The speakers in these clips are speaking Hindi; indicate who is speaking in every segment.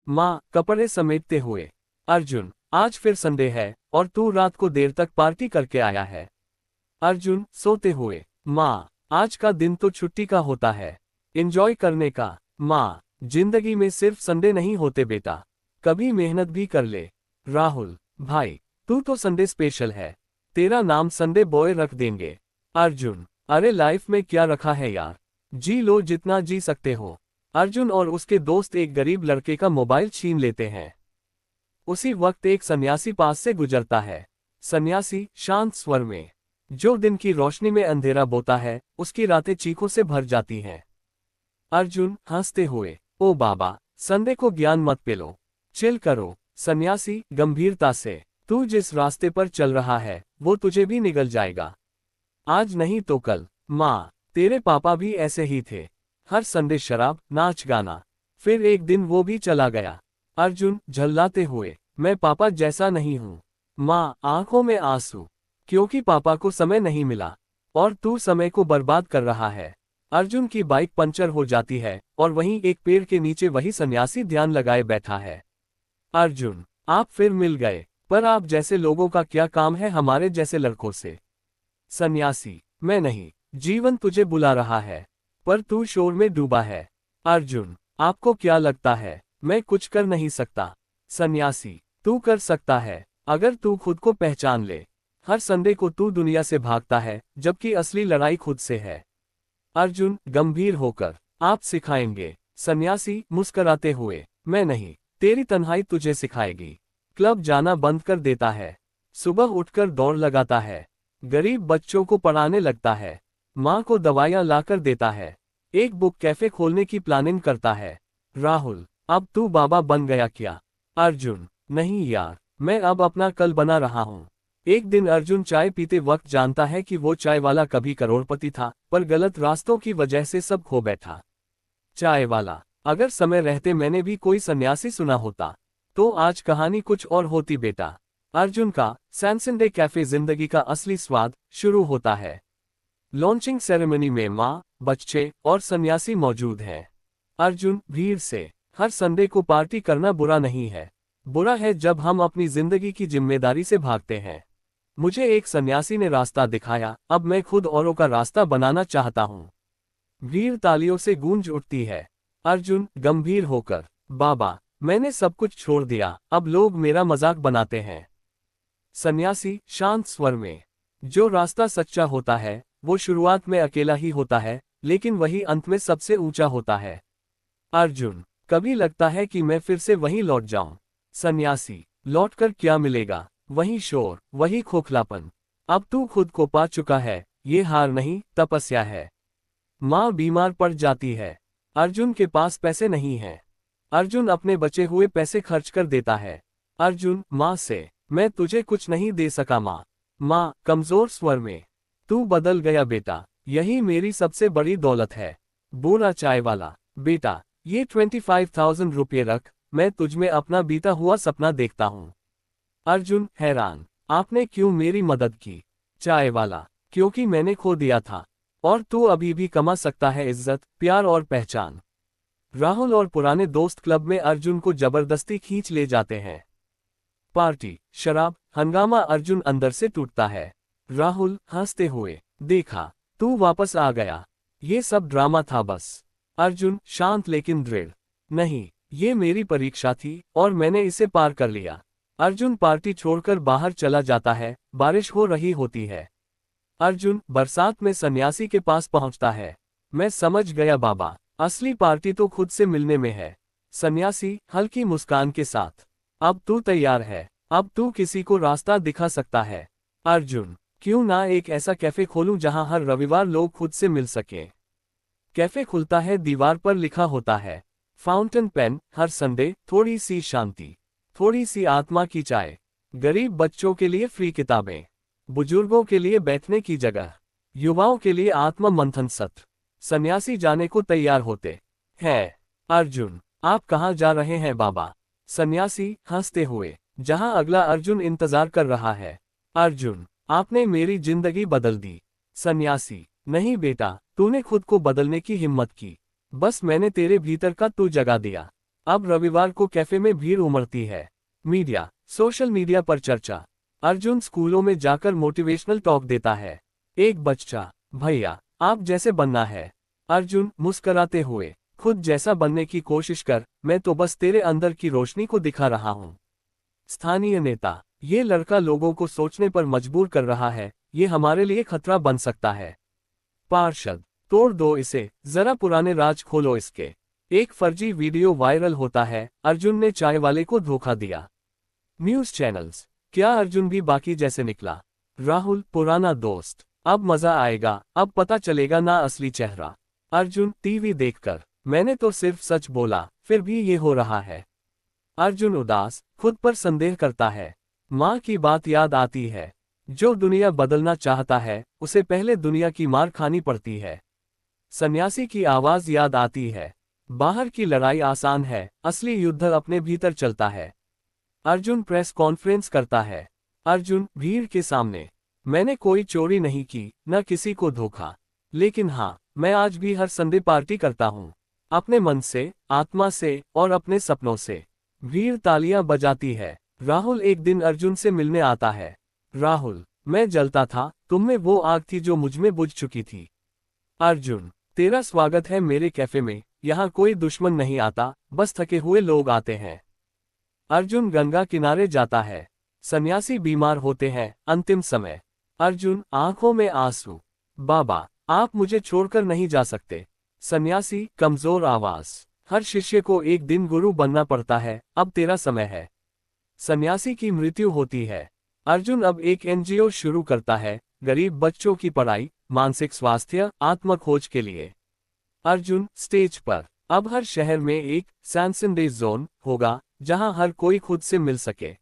Speaker 1: माँ कपड़े समेटते हुए। अर्जुन, आज फिर संडे है और तू रात को देर तक पार्टी करके आया है। अर्जुन सोते हुए। माँ, आज का दिन तो छुट्टी का होता है, एंजॉय करने का। माँ, जिंदगी में सिर्फ संडे नहीं होते बेटा, कभी मेहनत भी कर ले। राहुल, भाई तू तो संडे स्पेशल है, तेरा नाम संडे बॉय रख देंगे। अर्जुन, अरे लाइफ में क्या रखा है यार, जी लो जितना जी सकते हो। अर्जुन और उसके दोस्त एक गरीब लड़के का मोबाइल छीन लेते हैं। उसी वक्त एक सन्यासी पास से गुजरता है। सन्यासी शांत स्वर में, जो दिन की रोशनी में अंधेरा बोता है उसकी रातें चीखों से भर जाती हैं। अर्जुन हंसते हुए, ओ बाबा, संडे को ज्ञान मत पिलो, चिल करो। सन्यासी गंभीरता से, तू जिस रास्ते पर चल रहा है वो तुझे भी निगल जाएगा, आज नहीं तो कल। माँ, तेरे पापा भी ऐसे ही थे, हर संडे शराब नाच गाना, फिर एक दिन वो भी चला गया। अर्जुन झल्लाते हुए, मैं पापा जैसा नहीं हूँ। माँ आंखों में आंसू, क्योंकि पापा को समय नहीं मिला और तू समय को बर्बाद कर रहा है। अर्जुन की बाइक पंचर हो जाती है और वहीं एक पेड़ के नीचे वही सन्यासी ध्यान लगाए बैठा है। अर्जुन, आप फिर मिल गए, पर आप जैसे लोगों का क्या काम है हमारे जैसे लड़कों से। सन्यासी, मैं नहीं, जीवन तुझे बुला रहा है, पर तू शोर में डूबा है। अर्जुन, आपको क्या लगता है मैं कुछ कर नहीं सकता। सन्यासी, तू कर सकता है, अगर तू खुद को पहचान ले। हर संडे को तू दुनिया से भागता है जबकि असली लड़ाई खुद से है। अर्जुन गंभीर होकर, आप सिखाएंगे। सन्यासी मुस्कराते हुए, मैं नहीं, तेरी तन्हाई तुझे सिखाएगी। क्लब जाना बंद कर देता है, सुबह उठकर दौड़ लगाता है, गरीब बच्चों को पढ़ाने लगता है, माँ को दवाइयाँ लाकर देता है, एक बुक कैफे खोलने की प्लानिंग करता है। राहुल, अब तू बाबा बन गया क्या। अर्जुन, नहीं यार, मैं अब अपना कल बना रहा हूँ। एक दिन अर्जुन चाय पीते वक्त जानता है कि वो चाय वाला कभी करोड़पति था, पर गलत रास्तों की वजह से सब खो बैठा। चाय वाला, अगर समय रहते मैंने भी कोई सन्यासी सुना होता तो आज कहानी कुछ और होती बेटा। अर्जुन का सैनसंडे कैफे जिंदगी का असली स्वाद शुरू होता है। लॉन्चिंग सेरेमनी में माँ, बच्चे और सन्यासी मौजूद हैं। अर्जुन भीड़ से, हर संडे को पार्टी करना बुरा नहीं है, बुरा है जब हम अपनी जिंदगी की जिम्मेदारी से भागते हैं। मुझे एक सन्यासी ने रास्ता दिखाया, अब मैं खुद औरों का रास्ता बनाना चाहता हूँ। भीड़ तालियों से गूंज उठती है। अर्जुन गंभीर होकर, बाबा, मैंने सब कुछ छोड़ दिया, अब लोग मेरा मजाक बनाते हैं। सन्यासी शांत स्वर में, जो रास्ता सच्चा होता है वो शुरुआत में अकेला ही होता है, लेकिन वही अंत में सबसे ऊंचा होता है। अर्जुन, कभी लगता है कि मैं फिर से वहीं लौट जाऊं। सन्यासी, लौटकर क्या मिलेगा, वही शोर, वही खोखलापन। अब तू खुद को पा चुका है, ये हार नहीं तपस्या है। माँ बीमार पड़ जाती है। अर्जुन के पास पैसे नहीं हैं। अर्जुन अपने बचे हुए पैसे खर्च कर देता है। अर्जुन माँ से, मैं तुझे कुछ नहीं दे सका माँ। माँ कमजोर स्वर में, तू बदल गया बेटा, यही मेरी सबसे बड़ी दौलत है। बोला चाय वाला, बेटा ये 25,000 रुपये रख, मैं तुझमें अपना बीता हुआ सपना देखता हूँ। अर्जुन हैरान, आपने क्यों मेरी मदद की। चाय वाला, क्योंकि मैंने खो दिया था और तू अभी भी कमा सकता है इज्जत, प्यार और पहचान। राहुल और पुराने दोस्त क्लब में अर्जुन को जबरदस्ती खींच ले जाते हैं। पार्टी, शराब, हंगामा, अर्जुन अंदर से टूटता है। राहुल हंसते हुए, देखा, तू वापस आ गया, ये सब ड्रामा था बस। अर्जुन शांत लेकिन दृढ़, नहीं, ये मेरी परीक्षा थी और मैंने इसे पार कर लिया। अर्जुन पार्टी छोड़कर बाहर चला जाता है, बारिश हो रही होती है। अर्जुन बरसात में सन्यासी के पास पहुंचता है। मैं समझ गया बाबा, असली पार्टी तो खुद से मिलने में है। सन्यासी हल्की मुस्कान के साथ, अब तू तैयार है, अब तू किसी को रास्ता दिखा सकता है। अर्जुन, क्यों ना एक ऐसा कैफे खोलूं जहां हर रविवार लोग खुद से मिल सके। कैफे खुलता है, दीवार पर लिखा होता है, फाउंटेन पेन, हर संडे थोड़ी सी शांति, थोड़ी सी आत्मा की चाय, गरीब बच्चों के लिए फ्री किताबें, बुजुर्गों के लिए बैठने की जगह, युवाओं के लिए आत्म मंथन सत्र। सन्यासी जाने को तैयार होते हैं। अर्जुन, आप कहाँ जा रहे हैं बाबा। सन्यासी हंसते हुए, जहां अगला अर्जुन इंतजार कर रहा है। अर्जुन, आपने मेरी जिंदगी बदल दी। सन्यासी, नहीं बेटा, तूने खुद को बदलने की हिम्मत की, बस मैंने तेरे भीतर का तू जगा दिया। अब रविवार को कैफे में भीड़ उमड़ती है। मीडिया, सोशल मीडिया पर चर्चा। अर्जुन स्कूलों में जाकर मोटिवेशनल टॉक देता है। एक बच्चा, भैया आप जैसे बनना है। अर्जुन मुस्कराते हुए, खुद जैसा बनने की कोशिश कर, मैं तो बस तेरे अंदर की रोशनी को दिखा रहा हूँ। स्थानीय नेता, ये लड़का लोगों को सोचने पर मजबूर कर रहा है, ये हमारे लिए खतरा बन सकता है। पार्षद, तोड़ दो इसे, जरा पुराने राज खोलो इसके। एक फर्जी वीडियो वायरल होता है, अर्जुन ने चाय वाले को धोखा दिया। न्यूज चैनल्स, क्या अर्जुन भी बाकी जैसे निकला? राहुल, पुराना दोस्त, अब मजा आएगा, अब पता चलेगा ना असली चेहरा। अर्जुन, टीवी देखकर, मैंने तो सिर्फ सच बोला, फिर भी ये हो रहा है। अर्जुन उदास, खुद पर संदेह करता है। माँ की बात याद आती है, जो दुनिया बदलना चाहता है, उसे पहले दुनिया की मार खानी पड़ती है। सन्यासी की आवाज याद आती है, बाहर की लड़ाई आसान है, असली युद्ध अपने भीतर चलता है। अर्जुन प्रेस कॉन्फ्रेंस करता है। अर्जुन, भीड़ के सामने, मैंने कोई चोरी नहीं की, न किसी को धोखा, लेकिन हाँ, मैं आज भी हर संडे पार्टी करता हूँ, अपने मन से, आत्मा से और अपने सपनों से। भीड़ तालियां बजाती है। राहुल एक दिन अर्जुन से मिलने आता है। राहुल, मैं जलता था, तुम में वो आग थी जो मुझमें बुझ चुकी थी। अर्जुन, तेरा स्वागत है मेरे कैफे में, यहाँ कोई दुश्मन नहीं आता, बस थके हुए लोग आते हैं। अर्जुन गंगा किनारे जाता है। सन्यासी बीमार होते हैं, अंतिम समय। अर्जुन, आंखों में आंसू, बाबा आप मुझे छोड़कर नहीं जा सकते। सन्यासी, कमजोर आवाज, हर शिष्य को एक दिन गुरु बनना पड़ता है, अब तेरा समय है। सन्यासी की मृत्यु होती है। अर्जुन अब एक एनजीओ शुरू करता है, गरीब बच्चों की पढ़ाई, मानसिक स्वास्थ्य, आत्मखोज के लिए। अर्जुन, स्टेज पर, अब हर शहर में एक सैनसनडे जोन होगा, जहां हर कोई खुद से मिल सके।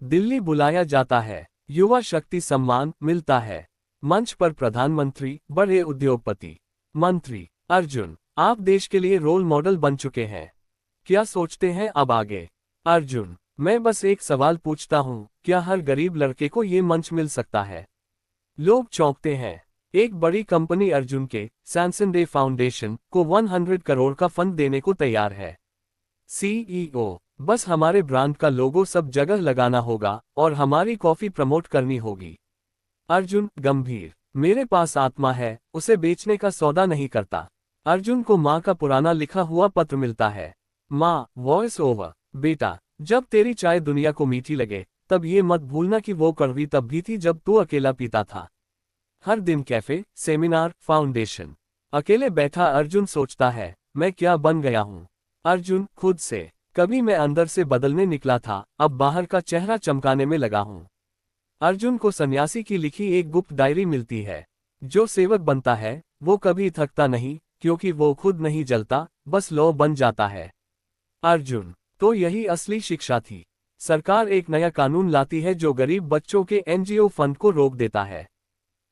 Speaker 1: दिल्ली बुलाया जाता है, युवा शक्ति सम्मान मिलता है। मंच पर प्रधानमंत्री, बड़े उद्योगपति, मंत्री। अर्जुन, आप देश के लिए रोल मॉडल बन चुके हैं, क्या सोचते हैं अब आगे? अर्जुन, मैं बस एक सवाल पूछता हूँ, क्या हर गरीब लड़के को ये मंच मिल सकता है? लोग चौंकते हैं। एक बड़ी कंपनी अर्जुन के सैनसनडे फाउंडेशन को 100 करोड़ का फंड देने को तैयार है। सीईओ, बस हमारे ब्रांड का लोगो सब जगह लगाना होगा और हमारी कॉफी प्रमोट करनी होगी। अर्जुन गंभीर, मेरे पास आत्मा है, उसे बेचने का सौदा नहीं करता। अर्जुन को माँ का पुराना लिखा हुआ पत्र मिलता है। माँ, वॉइस ओवर, बेटा जब तेरी चाय दुनिया को मीठी लगे, तब ये मत भूलना कि वो कड़वी तब भी थी जब तू अकेला पीता था। हर दिन कैफे, सेमिनार, फाउंडेशन। अकेले बैठा अर्जुन सोचता है, मैं क्या बन गया हूँ। अर्जुन खुद से, कभी मैं अंदर से बदलने निकला था, अब बाहर का चेहरा चमकाने में लगा हूँ। अर्जुन को सन्यासी की लिखी एक गुप्त डायरी मिलती है। जो सेवक बनता है, वो कभी थकता नहीं, क्योंकि वो खुद नहीं जलता, बस लौ बन जाता है। अर्जुन, तो यही असली शिक्षा थी। सरकार एक नया कानून लाती है जो गरीब बच्चों के एनजीओ फंड को रोक देता है।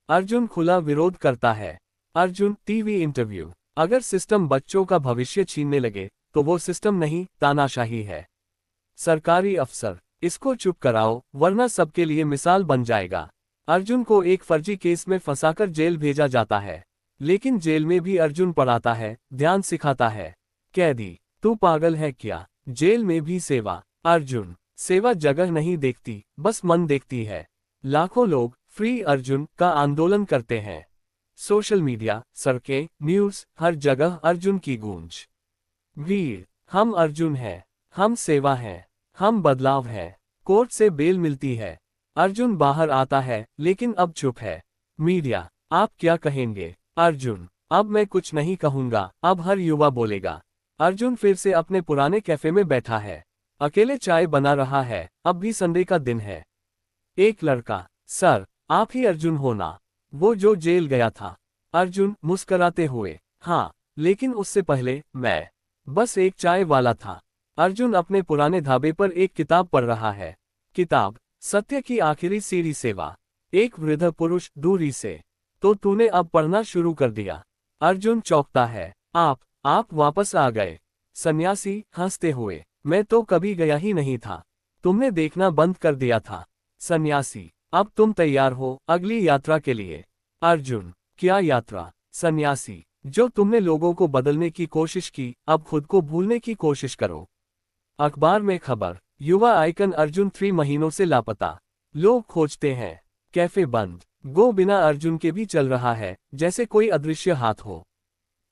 Speaker 1: अर्जुन खुला विरोध करता है। अर्जुन टीवी इंटरव्यू, अगर सिस्टम बच्चों का भविष्य छीनने लगे, तो वो सिस्टम नहीं, तानाशाही है। सरकारी अफसर, इसको चुप कराओ, वरना सबके लिए मिसाल बन जाएगा। अर्जुन को एक फर्जी केस में फंसाकर जेल भेजा जाता है, लेकिन जेल में भी अर्जुन पढ़ाता है, ध्यान सिखाता है। कैदी, तू पागल है क्या, जेल में भी सेवा। अर्जुन, सेवा जगह नहीं देखती, बस मन देखती है। लाखों लोग फ्री अर्जुन का आंदोलन करते हैं। सोशल मीडिया, सड़कें, न्यूज, हर जगह अर्जुन की गूंज। वीर, हम अर्जुन हैं, हम सेवा हैं, हम बदलाव हैं। कोर्ट से बेल मिलती है। अर्जुन बाहर आता है, लेकिन अब चुप है। मीडिया, आप क्या कहेंगे? अर्जुन, अब मैं कुछ नहीं कहूंगा, अब हर युवा बोलेगा। अर्जुन फिर से अपने पुराने कैफे में बैठा है, अकेले चाय बना रहा है, अब भी संडे का दिन है। एक लड़का, सर आप ही अर्जुन हो ना, वो जो जेल गया था? अर्जुन मुस्कराते हुए, हाँ, लेकिन उससे पहले मैं बस एक चाय वाला था। अर्जुन अपने पुराने ढाबे पर एक किताब पढ़ रहा है। किताब, सत्य की आखिरी सीढ़ी सेवा। एक वृद्ध पुरुष, दूरी से, तो तूने अब पढ़ना शुरू कर दिया। अर्जुन चौंकता है, आप वापस आ गए। सन्यासी हंसते हुए, मैं तो कभी गया ही नहीं था, तुमने देखना बंद कर दिया था। सन्यासी, अब तुम तैयार हो अगली यात्रा के लिए? अर्जुन, क्या यात्रा? सन्यासी, जो तुमने लोगों को बदलने की कोशिश की, अब खुद को भूलने की कोशिश करो। अखबार में खबर, युवा आइकन अर्जुन 3 महीनों से लापता। लोग खोजते हैं। कैफे बंद। गो बिना अर्जुन के भी चल रहा है, जैसे कोई अदृश्य हाथ हो।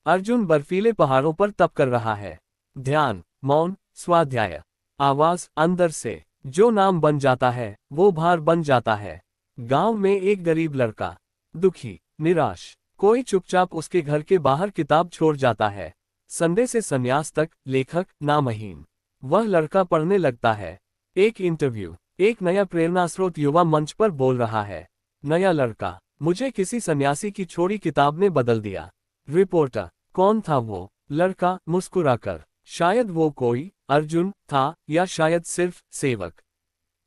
Speaker 1: अर्जुन बर्फीले पहाड़ों पर तप कर रहा है। ध्यान, मौन, स्वाध्याय। आवाज अंदर से। जो नाम बन जाता है, वो भार बन जाता है। गांव में एक गरीब लड़का। दुखी, निराश। कोई चुपचाप उसके घर के बाहर किताब छोड़ जाता है। संडे से संन्यास तक, लेखक नामहीन। वह लड़का पढ़ने लगता है। एक इंटरव्यू। एक नया प्रेरणास्रोत युवा मंच पर बोल रहा है। नया लड़का, मुझे किसी सन्यासी की छोड़ी किताब ने बदल दिया। रिपोर्टर, कौन था वो? लड़का मुस्कुराकर, शायद वो कोई अर्जुन था, या शायद सिर्फ सेवक।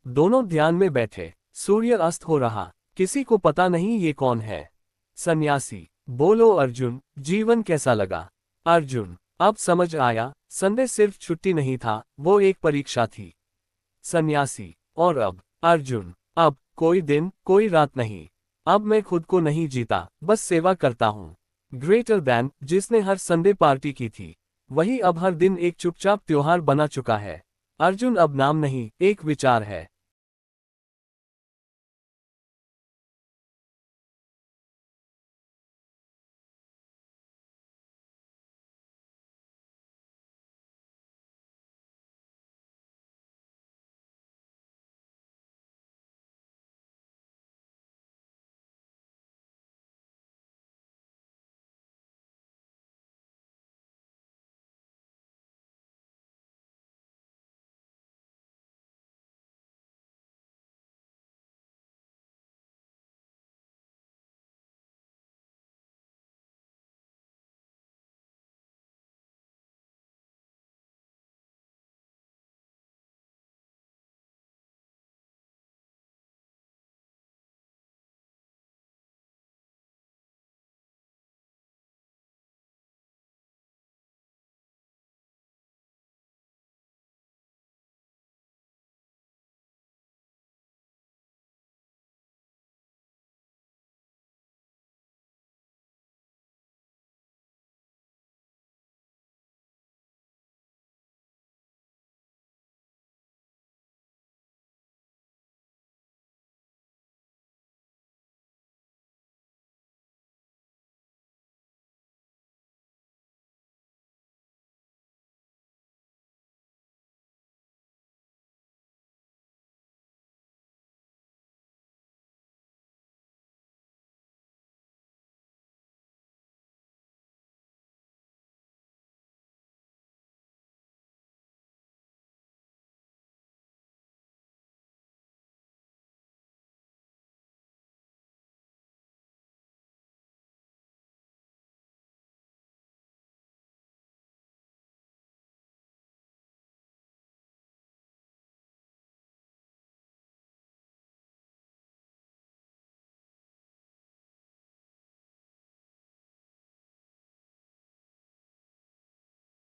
Speaker 1: दोनों ध्यान में बैठे। सूर्य अस्त हो रहा। किसी को पता नहीं ये कौन है। सन्यासी, बोलो अर्जुन, जीवन कैसा लगा? अर्जुन, अब समझ आया, संडे सिर्फ छुट्टी नहीं था, वो एक परीक्षा थी। सन्यासी, और अब? अर्जुन, अब कोई दिन, कोई रात नहीं। अब मैं खुद को नहीं जीता, बस सेवा करता हूँ। ग्रेटर दैन, जिसने हर संडे पार्टी की थी, वही अब हर दिन एक चुपचाप त्योहार बना चुका है। अर्जुन अब नाम नहीं, एक विचार है।